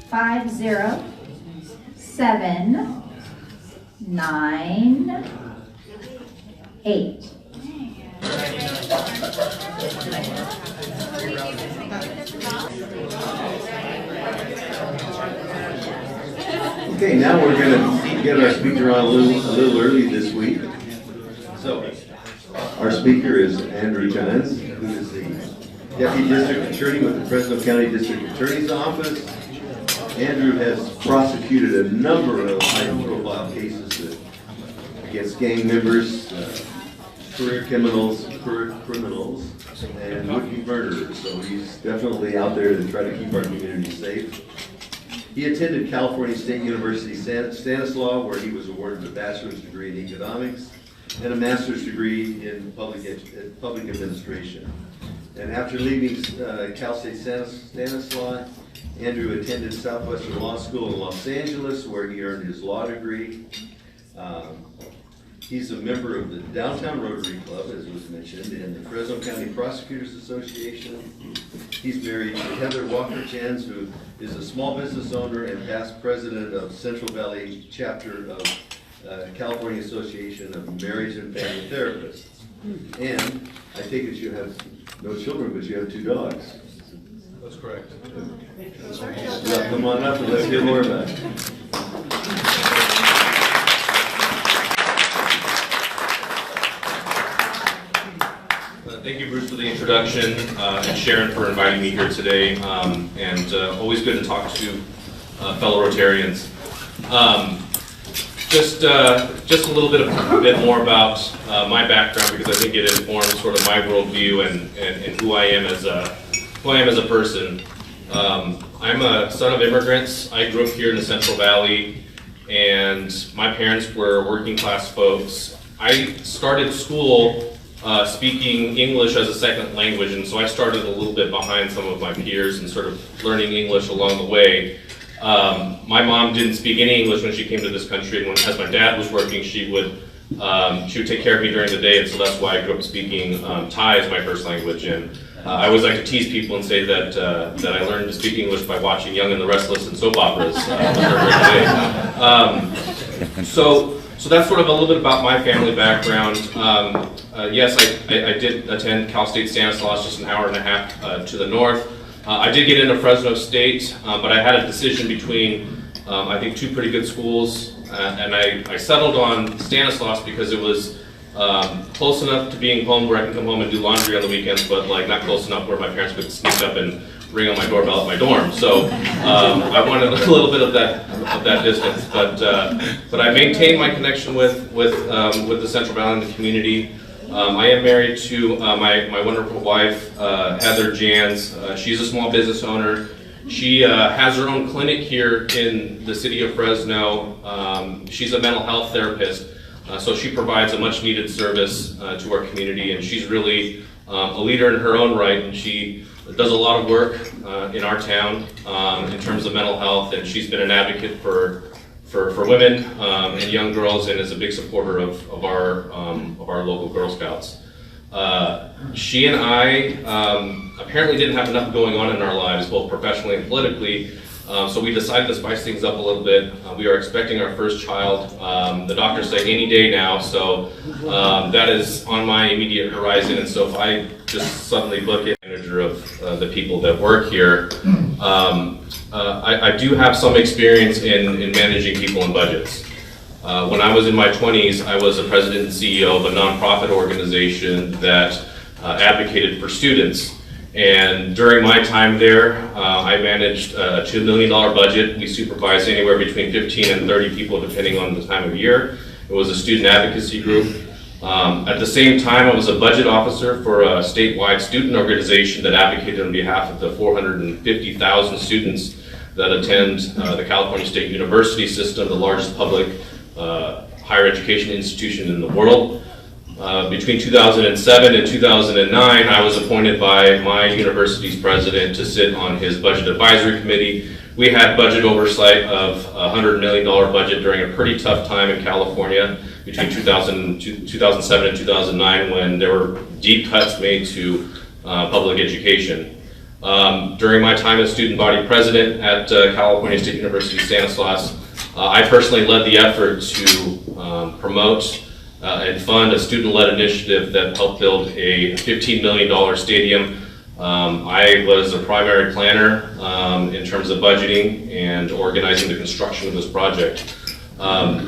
50798. Okay, now we're going to get our speaker on a little early this week. So, our speaker is Andrew Janz, who is the Deputy District Attorney with the Fresno County District Attorney's Office. Andrew has prosecuted a number of high-profile cases against gang members, career criminals, and would-be murderers. So he's definitely out there to try to keep our community safe. He attended California State University Stanislaus, where he was awarded a bachelor's degree in economics and a master's degree in public administration. And after leaving Cal State Stanislaus, Andrew attended Southwestern Law School in Los Angeles, where he earned his law degree. He's a member of the Downtown Rotary Club, as was mentioned, and the Fresno County Prosecutors Association. He's married to Heather Walker Janz, who is a small business owner and past president of Central Valley chapter of California Association of Marriage and Family Therapists. And I take it you have no children, but you have 2 dogs. That's correct. Well, come on up and let's get more about it. Thank you, Bruce, for the introduction, and Sharon for inviting me here today, and always good to talk to fellow Rotarians. Just a little bit more about my background, because I think it informs sort of my worldview and who I am as a person. I'm a son of immigrants. I grew up here in the Central Valley, and my parents were working class folks. I started school speaking English as a second language, and so I started a little bit behind some of my peers and sort of learning English along the way. My mom didn't speak any English when she came to this country, and as my dad was working, she would take care of me during the day, and so that's why I grew up speaking Thai as my first language. And I always like to tease people and say that I learned to speak English by watching Young and the Restless and soap operas. So that's sort of a little bit about my family background. Yes, I did attend Cal State Stanislaus, just an hour and a half to the north. I did get into Fresno State, but I had a decision between, I think, 2 pretty good schools, and I settled on Stanislaus because it was close enough to being home where I can come home and do laundry on the weekends, but like not close enough where my parents could sneak up and ring on my doorbell at my dorm. So I wanted a little bit of that distance, but I maintained my connection with the Central Valley and the community. I am married to my wonderful wife, Heather Janz. She's a small business owner. She has her own clinic here in the city of Fresno. She's a mental health therapist, so she provides a much needed service to our community, and she's really a leader in her own right, and she does a lot of work in our town in terms of mental health, and she's been an advocate for women and young girls, and is a big supporter of our local Girl Scouts. She and I apparently didn't have enough going on in our lives, both professionally and politically, so we decided to spice things up a little bit. We are expecting our first child. The doctors say any day now, so that is on my immediate horizon, and so if I just suddenly book it, manager of the people that work here, I do have some experience in managing people and budgets. When I was in my 20s, I was a president and CEO of a nonprofit organization that advocated for students. And during my time there, I managed a $2 million budget. We supervised anywhere between 15 and 30 people depending on the time of year. It was a student advocacy group. At the same time, I was a budget officer for a statewide student organization that advocated on behalf of the 450,000 students that attend the California State University system, the largest public higher education institution in the world. Between 2007 and 2009, I was appointed by my university's president to sit on his budget advisory committee. We had budget oversight of a $100 million budget during a pretty tough time in California between 2007 and 2009, when there were deep cuts made to public education. During my time as student body president at California State University Stanislaus, I personally led the effort to promote and fund a student-led initiative that helped build a $15 million stadium. I was a primary planner in terms of budgeting and organizing the construction of this project.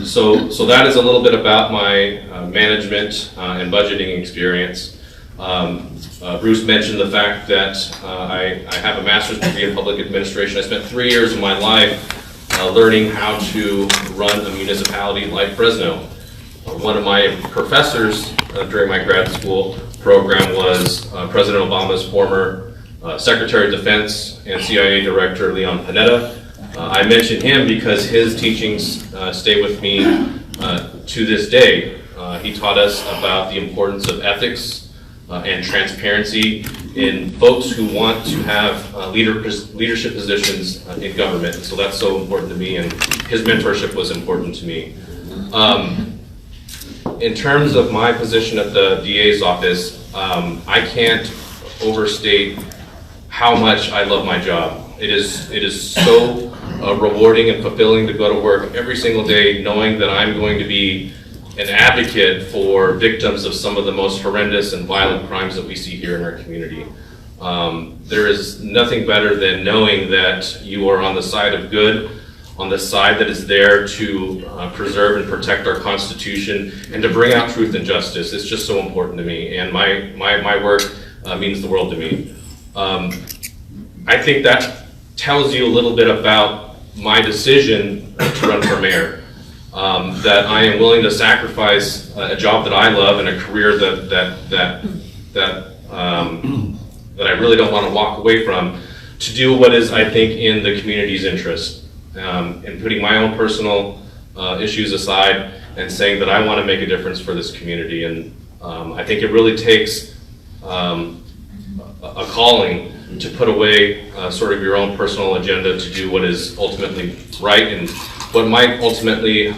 So that is a little bit about my management and budgeting experience. Bruce mentioned the fact that I have a master's degree in public administration. I spent 3 years of my life learning how to run a municipality like Fresno. One of my professors during my grad school program was President Obama's former Secretary of Defense and CIA Director, Leon Panetta. I mention him because his teachings stay with me to this day. He taught us about the importance of ethics and transparency in folks who want to have leadership positions in government. So that's so important to me, and his mentorship was important to me. In terms of my position at the DA's office, I can't overstate how much I love my job. It is so rewarding and fulfilling to go to work every single day knowing that I'm going to be an advocate for victims of some of the most horrendous and violent crimes that we see here in our community. There is nothing better than knowing that you are on the side of good, on the side that is there to preserve and protect our Constitution and to bring out truth and justice. It's just so important to me, and my work means the world to me. I think that tells you a little bit about my decision to run for mayor. That I am willing to sacrifice a job that I love and a career that I really don't want to walk away from to do what is, I think, in the community's interest. And putting my own personal issues aside and saying that I want to make a difference for this community. And I think it really takes a calling to put away sort of your own personal agenda to do what is ultimately right and what might ultimately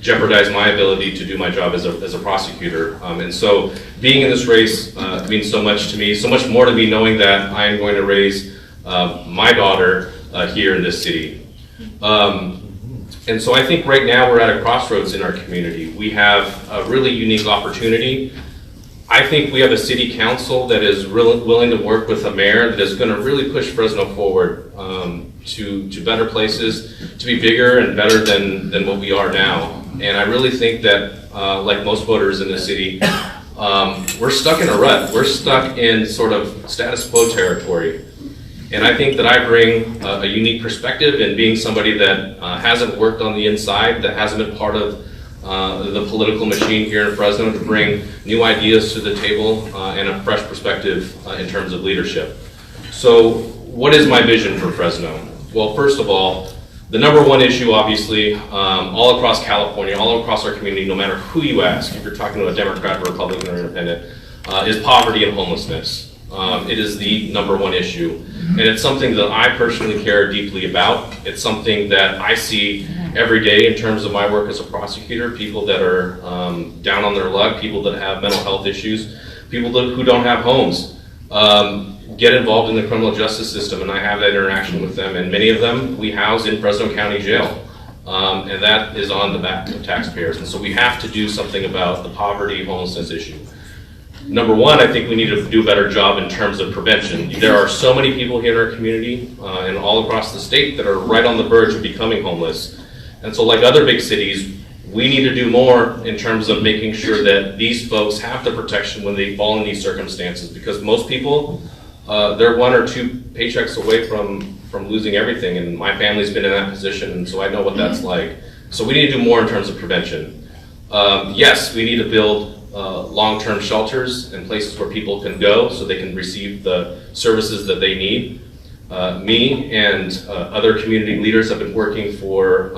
jeopardize my ability to do my job as a prosecutor. And so being in this race means so much to me, so much more to me knowing that I am going to raise my daughter here in this city. And so I think right now we're at a crossroads in our community. We have a really unique opportunity. I think we have a city council that is willing to work with a mayor that is going to really push Fresno forward to better places, to be bigger and better than what we are now. And I really think that, like most voters in the city, we're stuck in a rut. We're stuck in sort of status quo territory. And I think that I bring a unique perspective in being somebody that hasn't worked on the inside, that hasn't been part of the political machine here in Fresno, to bring new ideas to the table and a fresh perspective in terms of leadership. So what is my vision for Fresno? Well, first of all, the number one issue, obviously, all across California, all across our community, no matter who you ask, if you're talking to a Democrat or Republican or Independent, is poverty and homelessness. It is the number one issue. And it's something that I personally care deeply about. It's something that I see every day in terms of my work as a prosecutor, people that are down on their luck, people that have mental health issues, people who don't have homes, get involved in the criminal justice system, and I have that interaction with them, and many of them we house in Fresno County Jail, and that is on the back of taxpayers. And so we have to do something about the poverty homelessness issue. Number one, I think we need to do a better job in terms of prevention. There are so many people here in our community and all across the state that are right on the verge of becoming homeless. And so like other big cities, we need to do more in terms of making sure that these folks have the protection when they fall in these circumstances, because most people, they're 1 or 2 paychecks away from losing everything, and my family's been in that position, and so I know what that's like. So we need to do more in terms of prevention. Yes, we need to build long-term shelters and places where people can go so they can receive the services that they need. Me and other community leaders have been working for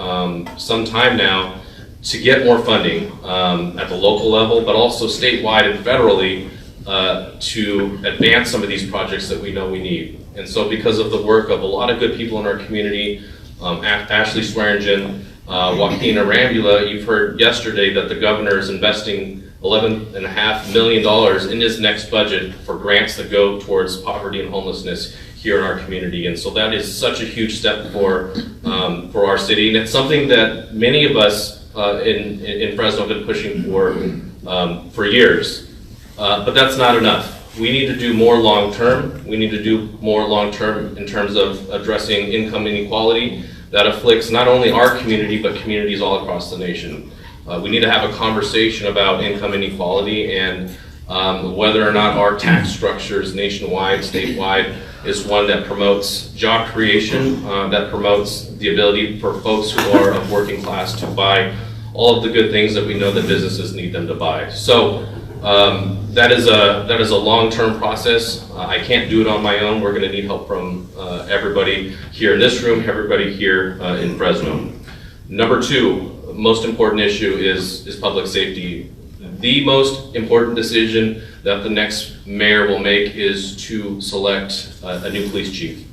some time now to get more funding at the local level, but also statewide and federally to advance some of these projects that we know we need. And so because of the work of a lot of good people in our community, Ashley Swearingen, Joaquin Arambula, you've heard yesterday that the governor is investing $11.5 million in this next budget for grants that go towards poverty and homelessness here in our community. And so that is such a huge step for our city. And it's something that many of us in Fresno have been pushing for years. But that's not enough. We need to do more long-term. We need to do more long-term in terms of addressing income inequality that afflicts not only our community, but communities all across the nation. We need to have a conversation about income inequality and whether or not our tax structures nationwide, statewide, is one that promotes job creation, that promotes the ability for folks who are of working class to buy all of the good things that we know that businesses need them to buy. So that is a long-term process. I can't do it on my own. We're going to need help from everybody here in this room, everybody here in Fresno. Number two, most important issue is public safety. The most important decision that the next mayor will make is to select a new police chief.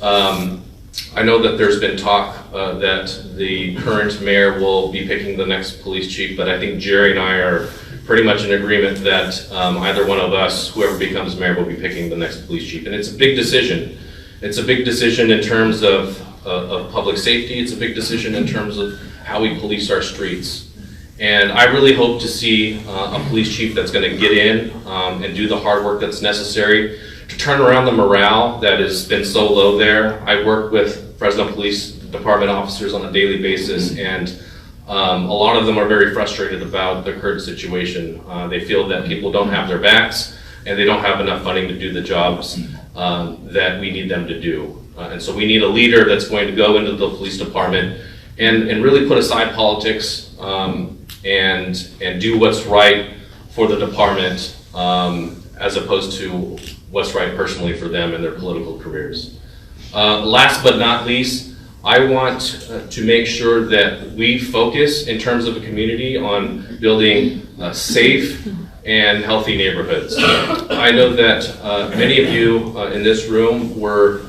I know that there's been talk that the current mayor will be picking the next police chief, but I think Jerry and I are pretty much in agreement that either one of us, whoever becomes mayor, will be picking the next police chief. And it's a big decision. It's a big decision in terms of public safety. It's a big decision in terms of how we police our streets. And I really hope to see a police chief that's going to get in and do the hard work that's necessary to turn around the morale that has been so low there. I work with Fresno Police Department officers on a daily basis, and a lot of them are very frustrated about the current situation. They feel that people don't have their backs and they don't have enough funding to do the jobs that we need them to do. And so we need a leader that's going to go into the police department and really put aside politics and do what's right for the department as opposed to what's right personally for them and their political careers. Last but not least, I want to make sure that we focus in terms of a community on building safe and healthy neighborhoods. I know that many of you in this room were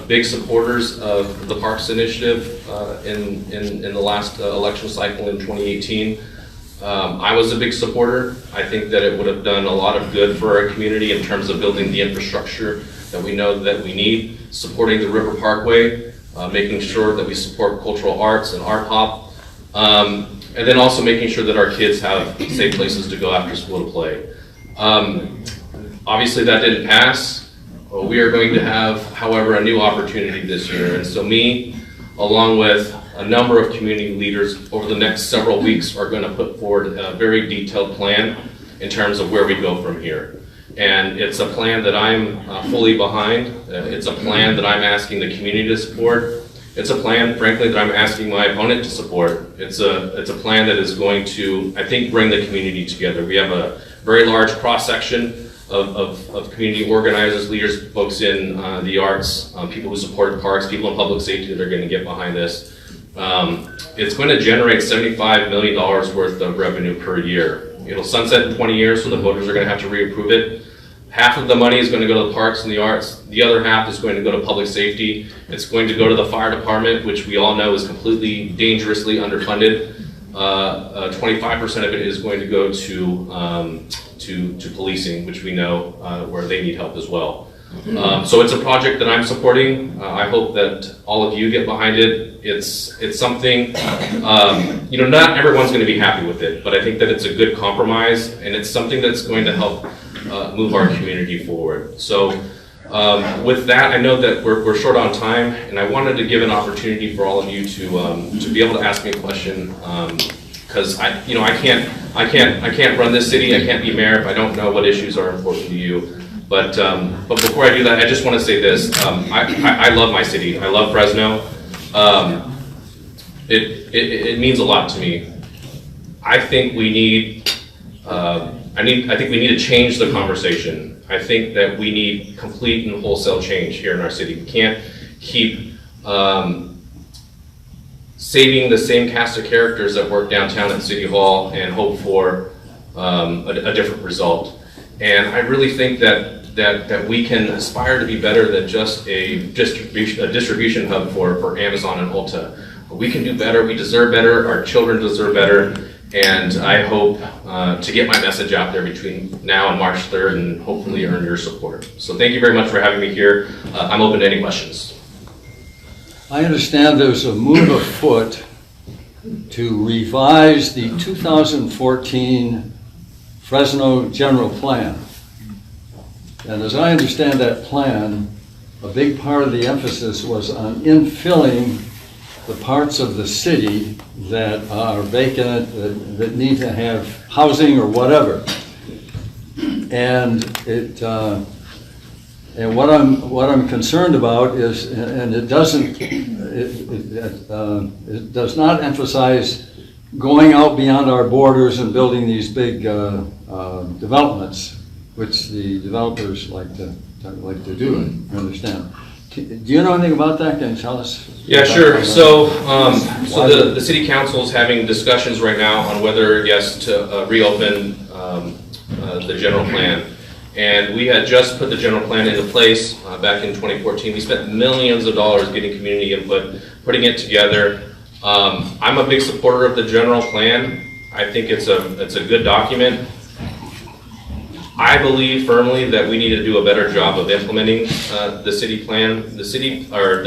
big supporters of the Parks Initiative in the last election cycle in 2018. I was a big supporter. I think that it would have done a lot of good for our community in terms of building the infrastructure that we know that we need, supporting the River Parkway, making sure that we support cultural arts and art pop, and then also making sure that our kids have safe places to go after school to play. Obviously that didn't pass. We are going to have, however, a new opportunity this year. And so me, along with a number of community leaders over the next several weeks, are going to put forward a very detailed plan in terms of where we go from here. And it's a plan that I'm fully behind. It's a plan that I'm asking the community to support. It's a plan, frankly, that I'm asking my opponent to support. It's a plan that is going to, I think, bring the community together. We have a very large cross-section of community organizers, leaders, folks in the arts, people who support parks, people in public safety that are going to get behind this. It's going to generate $75 million worth of revenue per year. It'll sunset in 20 years, so the voters are going to have to reapprove it. Half of the money is going to go to the parks and the arts. The other half is going to go to public safety. It's going to go to the fire department, which we all know is completely dangerously underfunded. 25% of it is going to go to policing, which we know where they need help as well. So it's a project that I'm supporting. I hope that all of you get behind it. It's something, not everyone's going to be happy with it, but I think that it's a good compromise, and it's something that's going to help move our community forward. So with that, I know that we're short on time, and I wanted to give an opportunity for all of you to be able to ask me a question, because I can't run this city. I can't be mayor if I don't know what issues are important to you. But before I do that, I just want to say this. I love my city. I love Fresno. It means a lot to me. I think we need to change the conversation. I think that we need complete and wholesale change here in our city. We can't keep saving the same cast of characters that work downtown at City Hall and hope for a different result. And I really think that we can aspire to be better than just a distribution hub for Amazon and Ulta. We can do better. We deserve better. Our children deserve better. And I hope to get my message out there between now and March 3rd and hopefully earn your support. So thank you very much for having me here. I'm open to any questions. I understand there's a move afoot to revise the 2014 Fresno General Plan. And as I understand that plan, a big part of the emphasis was on infilling the parts of the city that are vacant, that need to have housing or whatever. And and what I'm concerned about is, and it does not emphasize going out beyond our borders and building these big developments, which the developers like to do. I understand. Do you know anything about that? Can you tell us? Yeah, sure. So the city council is having discussions right now on whether, yes, to reopen the general plan. And we had just put the general plan into place back in 2014. We spent millions of dollars getting community input, putting it together. I'm a big supporter of the general plan. I think it's a good document. I believe firmly that we need to do a better job of implementing the city plan, the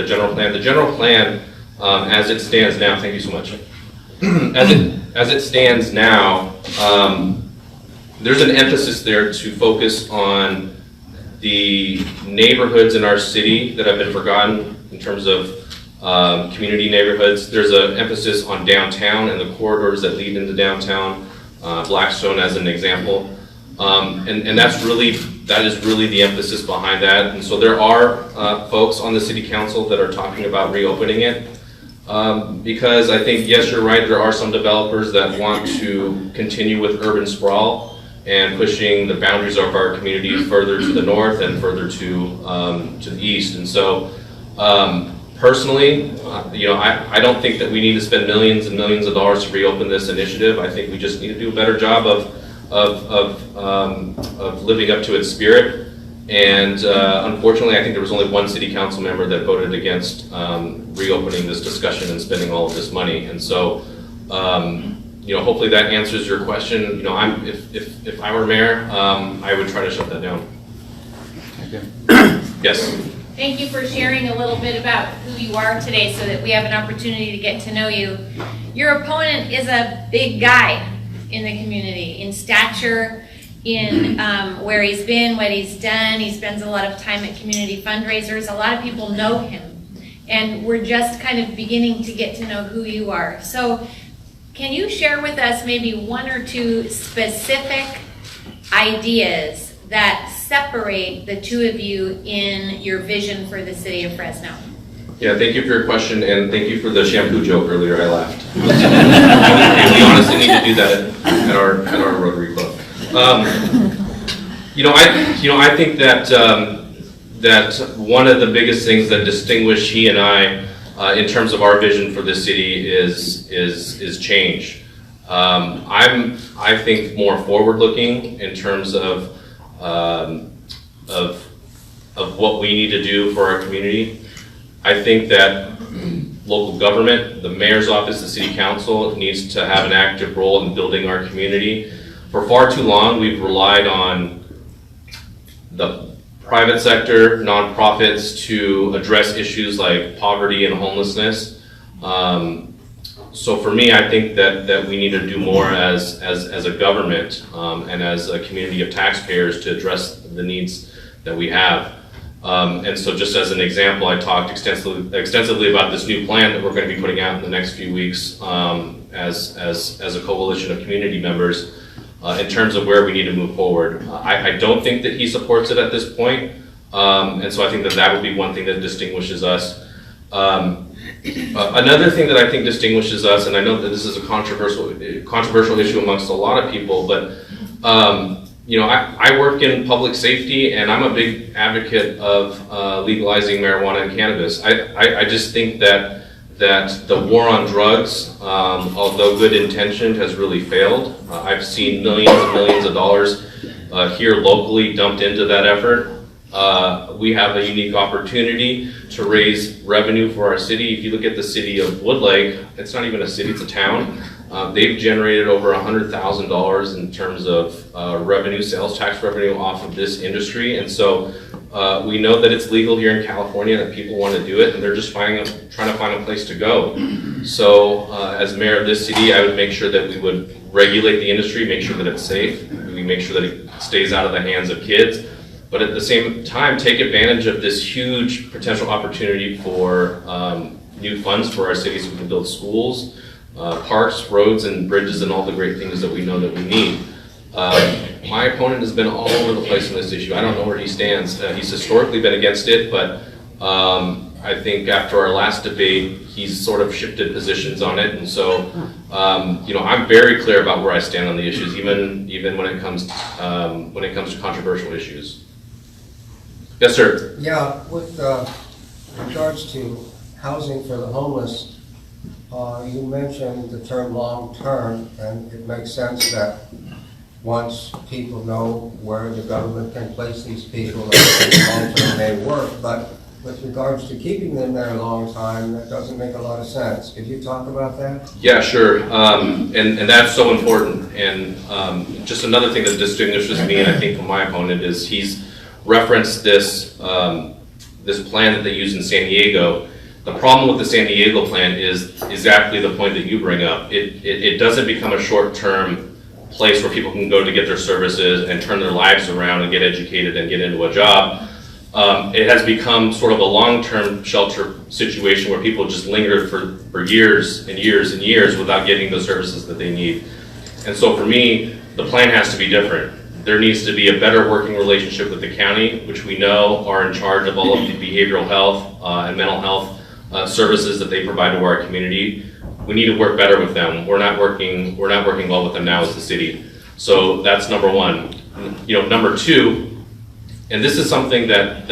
general plan. The general plan, as it stands now, thank you so much. As it stands now, there's an emphasis there to focus on the neighborhoods in our city that have been forgotten in terms of community neighborhoods. There's an emphasis on downtown and the corridors that lead into downtown, Blackstone as an example. And that is really the emphasis behind that. And so there are folks on the city council that are talking about reopening it. Because I think, yes, you're right, there are some developers that want to continue with urban sprawl and pushing the boundaries of our community further to the north and further to the east. And so personally, I don't think that we need to spend millions and millions of dollars to reopen this initiative. I think we just need to do a better job of living up to its spirit. And unfortunately, I think there was only one city council member that voted against reopening this discussion and spending all of this money. And so, hopefully that answers your question. If I were mayor, I would try to shut that down. Okay. Yes. Thank you for sharing a little bit about who you are today so that we have an opportunity to get to know you. Your opponent is a big guy in the community, in stature, in where he's been, what he's done. He spends a lot of time at community fundraisers. A lot of people know him, and we're just kind of beginning to get to know who you are. So can you share with us maybe one or two specific ideas that separate the two of you in your vision for the city of Fresno? Yeah, thank you for your question, and thank you for the shampoo joke earlier. I laughed. We honestly need to do that at our Rotary Club. I think that one of the biggest things that distinguish he and I, in terms of our vision for this city, is change. I think more forward-looking in terms of what we need to do for our community. I think that local government, the mayor's office, the city council needs to have an active role in building our community. For far too long, we've relied on the private sector, nonprofits to address issues like poverty and homelessness. So for me, I think that we need to do more as a government and as a community of taxpayers to address the needs that we have. And so just as an example, I talked extensively about this new plan that we're going to be putting out in the next few weeks as a coalition of community members in terms of where we need to move forward. I don't think that he supports it at this point, and so I think that would be one thing that distinguishes us. Another thing that I think distinguishes us, and I know that this is a controversial issue amongst a lot of people, but I work in public safety, and I'm a big advocate of legalizing marijuana and cannabis. I just think that the war on drugs, although good intentioned, has really failed. I've seen millions and millions of dollars here locally dumped into that effort. We have a unique opportunity to raise revenue for our city. If you look at the city of Woodlake, it's not even a city, it's a town. They've generated over $100,000 in terms of revenue, sales tax revenue off of this industry. And so we know that it's legal here in California, that people want to do it, and they're just trying to find a place to go. So as mayor of this city, I would make sure that we would regulate the industry, make sure that it's safe, we make sure that it stays out of the hands of kids, but at the same time, take advantage of this huge potential opportunity for new funds for our city so we can build schools, parks, roads, and bridges, and all the great things that we know that we need. My opponent has been all over the place on this issue. I don't know where he stands. He's historically been against it, but I think after our last debate, he's sort of shifted positions on it. And so, you know, I'm very clear about where I stand on the issues, even when it comes to controversial issues. Yes, sir. Yeah, with regards to housing for the homeless, you mentioned the term long-term, and it makes sense that once people know where the government can place these people, long-term may work, but with regards to keeping them there a long time, that doesn't make a lot of sense. Could you talk about that? Yeah, sure. And that's so important. And just another thing that distinguishes me, and I think from my opponent, is he's referenced this this plan that they use in San Diego. The problem with the San Diego plan is exactly the point that you bring up. It doesn't become a short-term place where people can go to get their services and turn their lives around and get educated and get into a job. It has become sort of a long-term shelter situation where people just linger for years and years and years without getting the services that they need. And so for me, the plan has to be different. There needs to be a better working relationship with the county, which we know are in charge of all of the behavioral health and mental health services that they provide to our community. We need to work better with them. We're not working well with them now as the city. So that's number one. You know, number two, and this is something that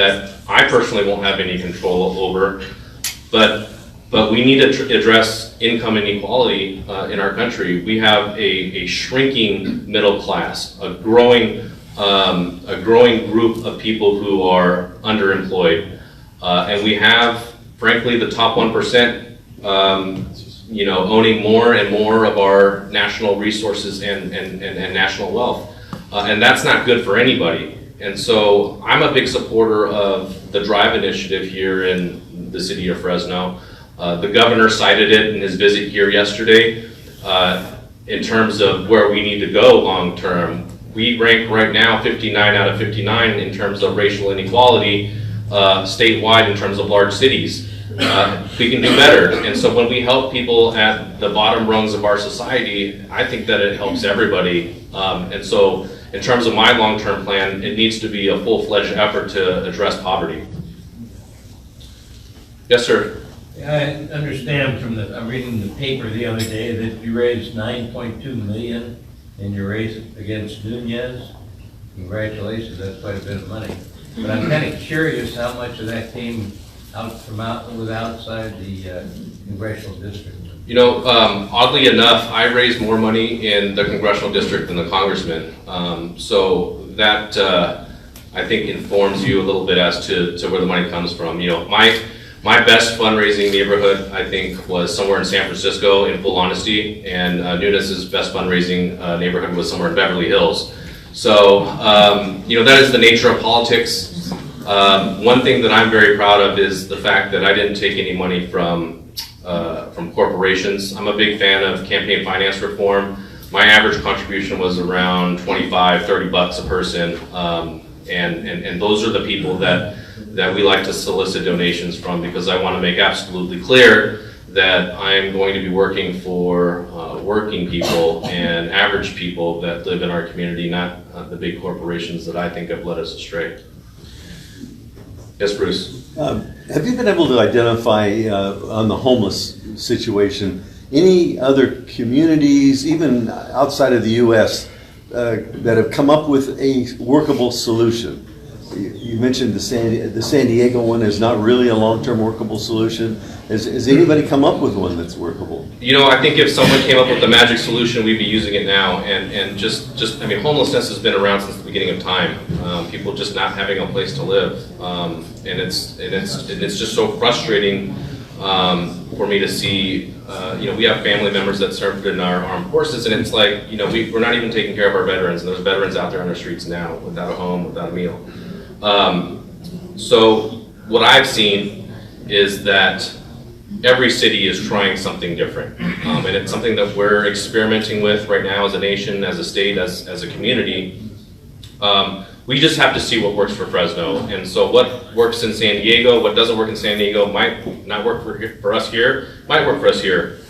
I personally won't have any control over, but we need to address income inequality in our country. We have a shrinking middle class, a growing group of people who are underemployed, and we have, frankly, the top 1%, you know, owning more and more of our national resources and national wealth, and that's not good for anybody. And so I'm a big supporter of the DRIVE initiative here in the city of Fresno. The governor cited it in his visit here yesterday in terms of where we need to go long term. We rank right now 59 out of 59 in terms of racial inequality statewide in terms of large cities. We can do better. And so when we help people at the bottom rungs of our society, I think that it helps everybody. And so in terms of my long-term plan, it needs to be a full-fledged effort to address poverty. Yes, sir. I understand from I'm reading the paper the other day that you raised $9.2 million in your race against Nunez. Congratulations, that's quite a bit of money. But I'm kind of curious how much of that came outside the congressional district. You know, oddly enough, I raised more money in the congressional district than the congressman. So that, I think, informs you a little bit as to where the money comes from. You know, my best fundraising neighborhood, I think, was somewhere in San Francisco, in full honesty, and Nunez's best fundraising neighborhood was somewhere in Beverly Hills. So, you know, that is the nature of politics. One thing that I'm very proud of is the fact that I didn't take any money from corporations. I'm a big fan of campaign finance reform. My average contribution was around $25-30 a person, and those are the people that we like to solicit donations from, because I want to make absolutely clear that I'm going to be working for working people and average people that live in our community, not the big corporations that I think have led us astray. Yes, Bruce. Have you been able to identify on the homeless situation any other communities, even outside of the U.S., that have come up with a workable solution? You mentioned the San Diego one is not really a long-term workable solution. Has anybody come up with one that's workable? You know, I think if someone came up with the magic solution, we'd be using it now. And just I mean, homelessness has been around since the beginning of time. People just not having a place to live, and it's just so frustrating for me to see, we have family members that served in our armed forces, and it's like, we're not even taking care of our veterans, and there's veterans out there on the streets now without a home, without a meal. So what I've seen is that every city is trying something different, and it's something that we're experimenting with right now as a nation, as a state, as a community. We just have to see what works for Fresno, and so what works in San Diego, what doesn't work in San Diego might not work for us here, might work for us here.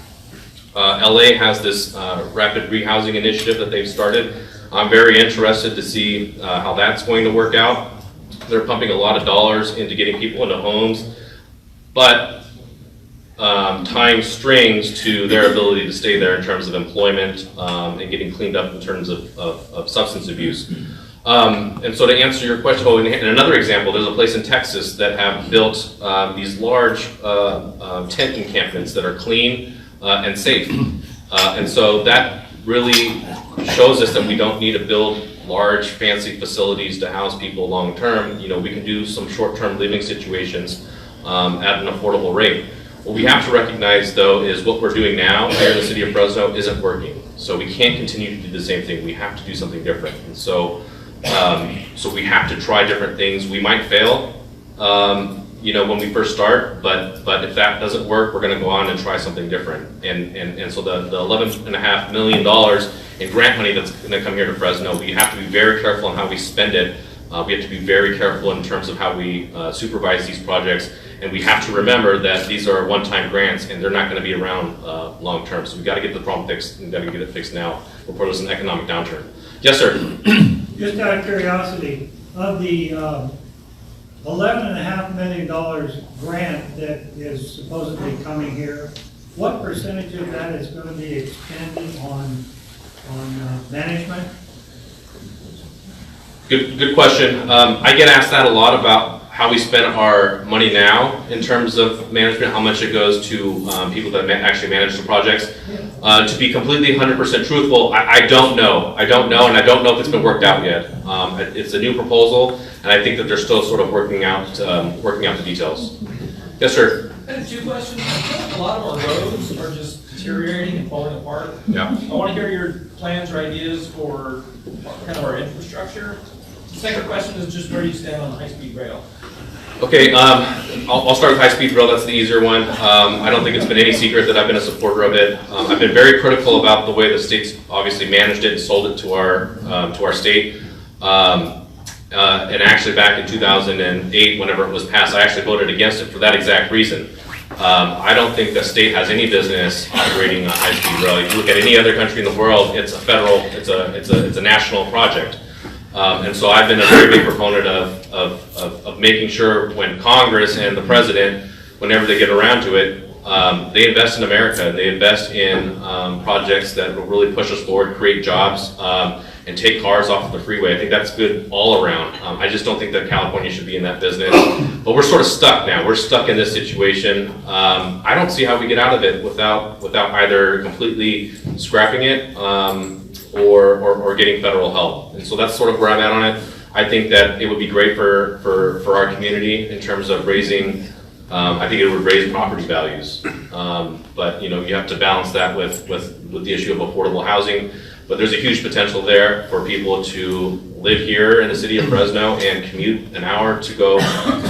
LA has this rapid rehousing initiative that they've started. I'm very interested to see how that's going to work out. They're pumping a lot of dollars into getting people into homes, but tying strings to their ability to stay there in terms of employment and getting cleaned up in terms of substance abuse. And so to answer your question, and another example, there's a place in Texas that have built these large tent encampments that are clean and safe. And so that really shows us that we don't need to build large fancy facilities to house people long term. We can do some short-term living situations at an affordable rate. What we have to recognize though is what we're doing now here in the city of Fresno isn't working. So we can't continue to do the same thing. We have to do something different. And so we have to try different things. We might fail, when we first start, but if that doesn't work, we're going to go on and try something different. And so the $11.5 million in grant money that's going to come here to Fresno, we have to be very careful on how we spend it. We have to be very careful in terms of how we supervise these projects. And we have to remember that these are one-time grants and they're not going to be around long-term. So we've got to get the problem fixed. We've got to get it fixed now before there's an economic downturn. Yes, sir. Just out of curiosity, of the $11.5 million grant that is supposedly coming here, what percentage of that is going to be expended on management? Good question. I get asked that a lot about how we spend our money now in terms of management, how much it goes to people that actually manage the projects. To be completely 100% truthful, I don't know. I don't know, and I don't know if it's been worked out yet. It's a new proposal, and I think that they're still sort of working out the details. Yes, sir. I have two questions. I feel like a lot of our roads are just deteriorating and falling apart. Yeah. I want to hear your plans or ideas for kind of our infrastructure. The second question is just where you stand on high-speed rail. Okay, I'll start with high-speed rail. That's the easier one. I don't think it's been any secret that I've been a supporter of it. I've been very critical about the way the state's obviously managed it and sold it to our state. And actually back in 2008, whenever it was passed, I actually voted against it for that exact reason. I don't think the state has any business operating a high-speed rail. If you look at any other country in the world, it's a federal, it's a national project. And so I've been a very big proponent of making sure when Congress and the president, whenever they get around to it, they invest in America. They invest in projects that will really push us forward, create jobs, and take cars off of the freeway. I think that's good all around. I just don't think that California should be in that business. But we're sort of stuck now. We're stuck in this situation. I don't see how we get out of it without either completely scrapping it or getting federal help. And so that's sort of where I'm at on it. I think that it would be great for our community in terms of raising, I think it would raise property values. But you have to balance that with the issue of affordable housing. But there's a huge potential there for people to live here in the city of Fresno and commute an hour to go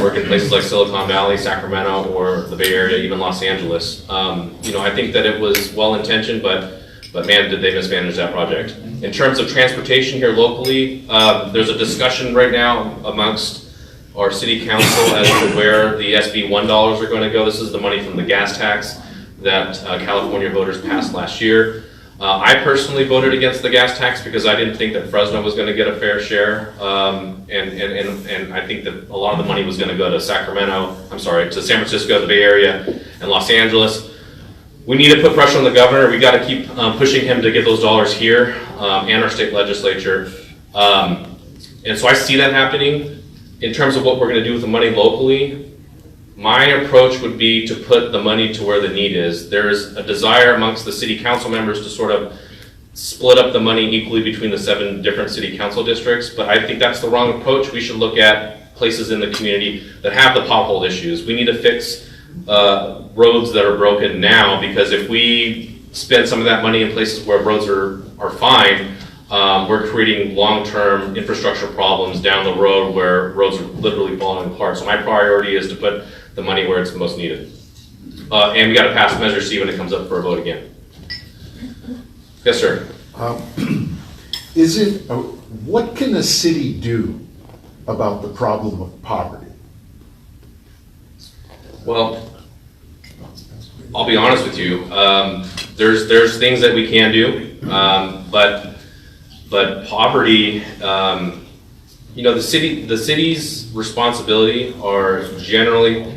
work in places like Silicon Valley, Sacramento, or the Bay Area, even Los Angeles. I think that it was well-intentioned, but man, did they mismanage that project. In terms of transportation here locally, there's a discussion right now amongst our city council as to where the SB $1 are going to go. This is the money from the gas tax that California voters passed last year. I personally voted against the gas tax because I didn't think that Fresno was going to get a fair share, and I think that a lot of the money was going to go to to San Francisco, the Bay Area, and Los Angeles. We need to put pressure on the governor. We got to keep pushing him to get those dollars here and our state legislature. And so I see that happening. In terms of what we're going to do with the money locally, my approach would be to put the money to where the need is. There's a desire amongst the city council members to sort of split up the money equally between the 7 different city council districts, but I think that's the wrong approach. We should look at places in the community that have the pothole issues. We need to fix roads that are broken now, because if we spend some of that money in places where roads are fine, we're creating long-term infrastructure problems down the road where roads are literally falling apart. So my priority is to put the money where it's most needed. And we got to pass Measure C when it comes up for a vote again. Yes, sir. What can the city do about the problem of poverty? Well, I'll be honest with you. There's things that we can do, but poverty, the city's responsibility are generally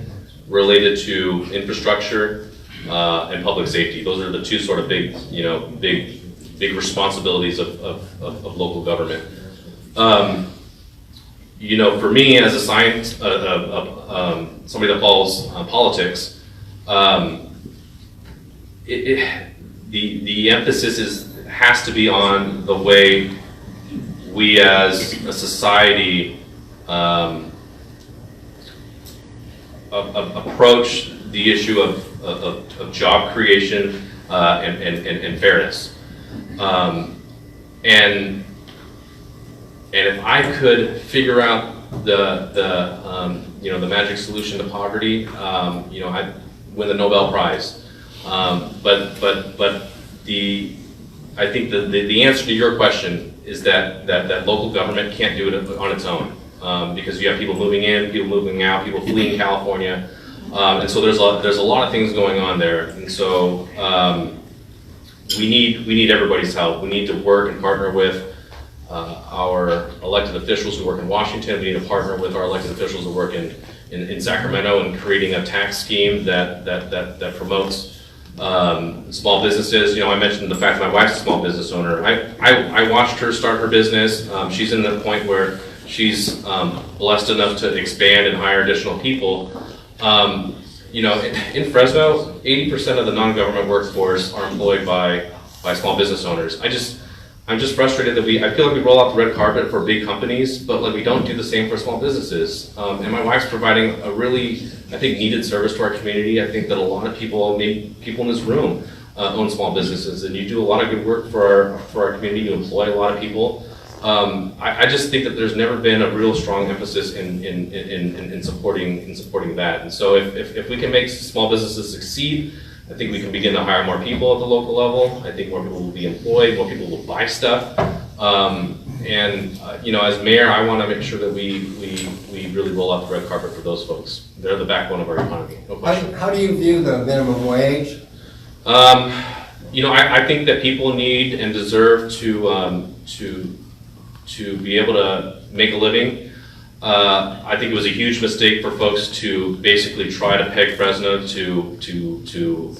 related to infrastructure and public safety. Those are the two sort of big responsibilities of local government. For me as a science, somebody that follows politics, the emphasis has to be on the way we as a society approach the issue of job creation and fairness. And if I could figure out the magic solution to poverty, I'd win the Nobel Prize. But I think the answer to your question is that local government can't do it on its own, because you have people moving in, people moving out, people fleeing California, and so there's a lot of things going on there, and so we need everybody's help. We need to work and partner with our elected officials who work in Washington. We need to partner with our elected officials who work in Sacramento in creating a tax scheme that promotes small businesses. I mentioned the fact that my wife's a small business owner. I watched her start her business. She's in the point where she's blessed enough to expand and hire additional people. In Fresno, 80% of the non-government workforce are employed by small business owners. I'm just frustrated that I feel like we roll out the red carpet for big companies, but we don't do the same for small businesses. And my wife's providing a really, I think, needed service to our community. I think that a lot of people, maybe people in this room, own small businesses, and you do a lot of good work for our community. You employ a lot of people. I just think that there's never been a real strong emphasis in supporting that. And so if we can make small businesses succeed, I think we can begin to hire more people at the local level. I think more people will be employed, more people will buy stuff. As mayor, I want to make sure that we really roll out the red carpet for those folks. They're the backbone of our economy. No question. How do you view the minimum wage? I think that people need and deserve to be able to make a living. I think it was a huge mistake for folks to basically try to peg Fresno to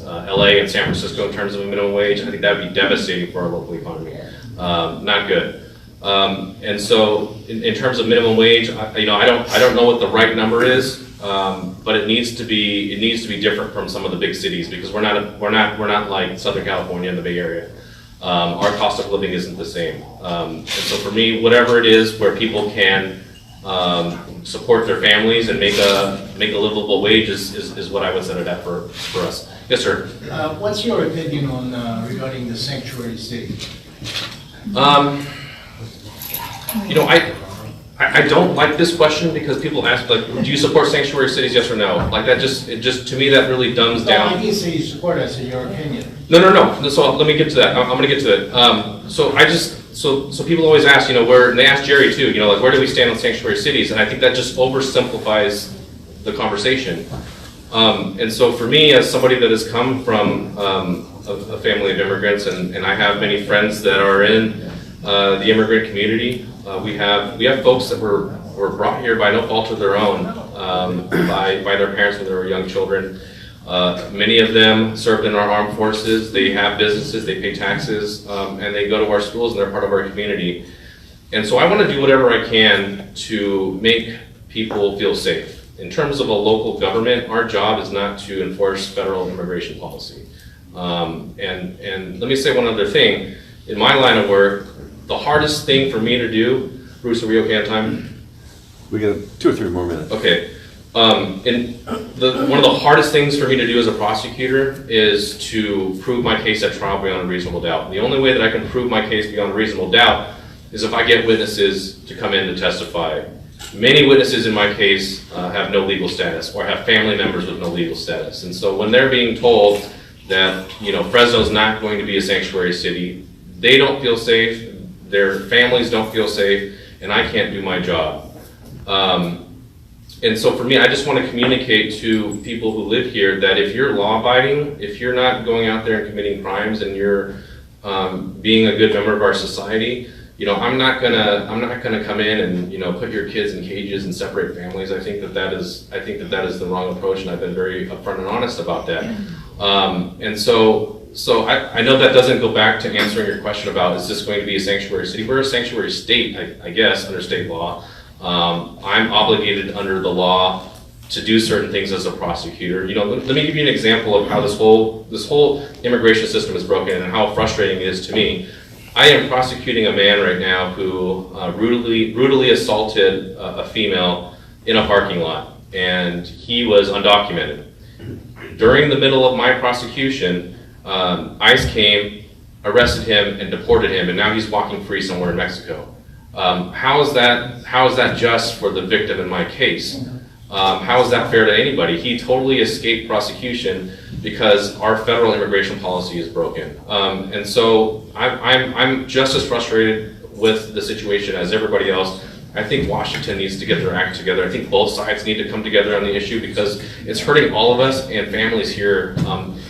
LA and San Francisco in terms of a minimum wage. I think that would be devastating for our local economy. Not good. And so, in terms of minimum wage, I don't know what the right number is, but it needs to be different from some of the big cities, because we're not like Southern California and the Bay Area. Our cost of living isn't the same. And so for me, whatever it is where people can support their families and make a livable wage is what I would set it at for us. Yes, sir. What's your opinion on regarding the sanctuary city? I don't like this question, because people ask, do you support sanctuary cities, yes or no? To me, that really dumbs down. No, I didn't say you support us, in your opinion. No. So let me get to that. I'm going to get to it. So people always ask, and they ask Jerry too, where do we stand on sanctuary cities? And I think that just oversimplifies the conversation. And so for me, as somebody that has come from a family of immigrants, and I have many friends that are in the immigrant community, we have folks that were brought here by no fault of their own, by their parents when they were young children. Many of them served in our armed forces. They have businesses, they pay taxes, and they go to our schools, and they're part of our community. And so I want to do whatever I can to make people feel safe. In terms of a local government, our job is not to enforce federal immigration policy. And let me say one other thing. In my line of work, the hardest thing for me to do, Bruce, are we okay on time? We got 2 or 3 more minutes. Okay. One of the hardest things for me to do as a prosecutor is to prove my case at trial beyond a reasonable doubt. The only way that I can prove my case beyond a reasonable doubt is if I get witnesses to come in to testify. Many witnesses in my case have no legal status or have family members with no legal status. And so when they're being told that, Fresno's not going to be a sanctuary city, they don't feel safe, their families don't feel safe, and I can't do my job. And so for me, I just want to communicate to people who live here that if you're law-abiding, if you're not going out there and committing crimes and you're being a good member of our society, I'm not gonna come in and put your kids in cages and separate families. I think that is the wrong approach, and I've been very upfront and honest about that. And so I know that doesn't go back to answering your question about is this going to be a sanctuary city? We're a sanctuary state, I guess, under state law. I'm obligated under the law to do certain things as a prosecutor. Let me give you an example of how this whole immigration system is broken and how frustrating it is to me. I am prosecuting a man right now who brutally assaulted a female in a parking lot, and he was undocumented. During the middle of my prosecution, ICE came, arrested him, and deported him, and now he's walking free somewhere in Mexico. How is that just for the victim in my case? How is that fair to anybody? He totally escaped prosecution because our federal immigration policy is broken. And so I'm just as frustrated with the situation as everybody else. I think Washington needs to get their act together. I think both sides need to come together on the issue because it's hurting all of us and families here,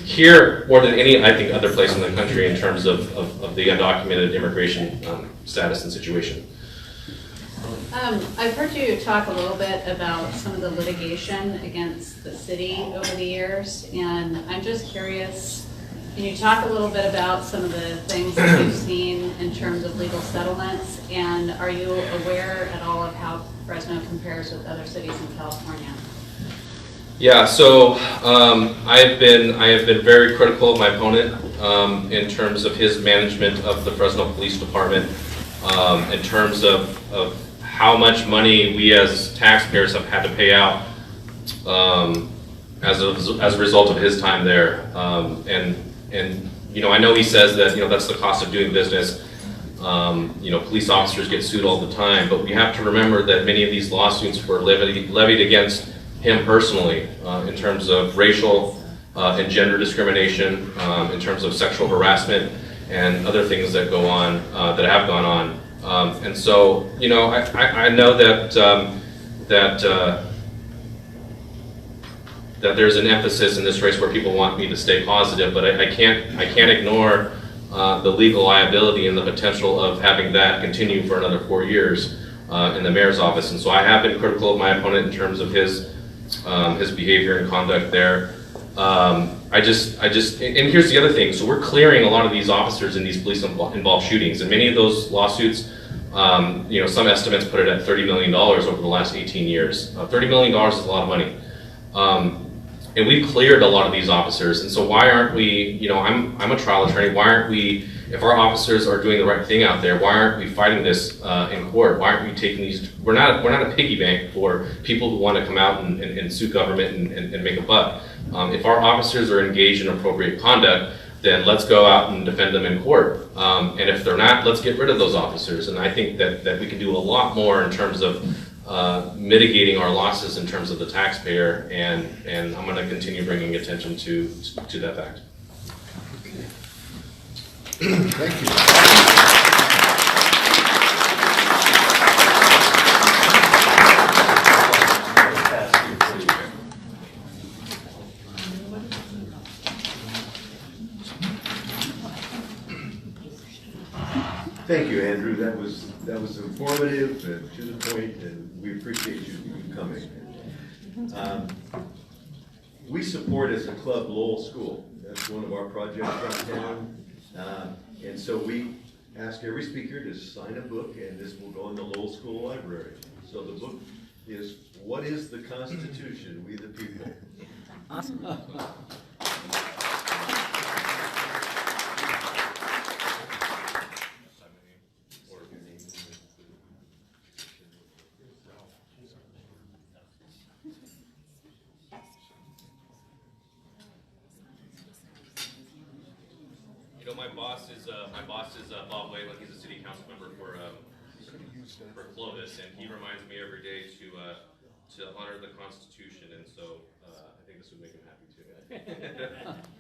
here more than any, I think, other place in the country in terms of the undocumented immigration status and situation. I've heard you talk a little bit about some of the litigation against the city over the years, and I'm just curious, can you talk a little bit about some of the things that you've seen in terms of legal settlements, and are you aware at all of how Fresno compares with other cities in California? Yeah, so I have been very critical of my opponent in terms of his management of the Fresno Police Department, in terms of how much money we as taxpayers have had to pay out as a result of his time there. And I know he says that that's the cost of doing business. Police officers get sued all the time, but we have to remember that many of these lawsuits were levied against him personally in terms of racial and gender discrimination, in terms of sexual harassment and other things that go on, that have gone on. And so, I know that there's an emphasis in this race where people want me to stay positive, but I can't ignore the legal liability and the potential of having that continue for another 4 years in the mayor's office. And so I have been critical of my opponent in terms of his behavior and conduct there. And here's the other thing. So we're clearing a lot of these officers in these police-involved shootings, and many of those lawsuits, some estimates put it at $30 million over the last 18 years. $30 million is a lot of money. And we've cleared a lot of these officers, and so why aren't we, I'm a trial attorney, why aren't we, if our officers are doing the right thing out there, why aren't we fighting this in court? Why aren't we taking these, we're not a piggy bank for people who want to come out and sue government and make a buck. If our officers are engaged in appropriate conduct, then let's go out and defend them in court. And if they're not, let's get rid of those officers. And I think that we can do a lot more in terms of mitigating our losses in terms of the taxpayer, and I'm going to continue bringing attention to that fact. Thank you. Thank you, Andrew. That was informative and to the point, and we appreciate you coming. We support as a club Lowell School. That's one of our projects downtown. And so we ask every speaker to sign a book, and this will go in the Lowell School Library. So the book is What is the Constitution? We the People. Awesome. No, my boss is Bob Whalen. He's a city council member for Clovis, and he reminds me every day to honor the Constitution, and so I think this would make him happy too.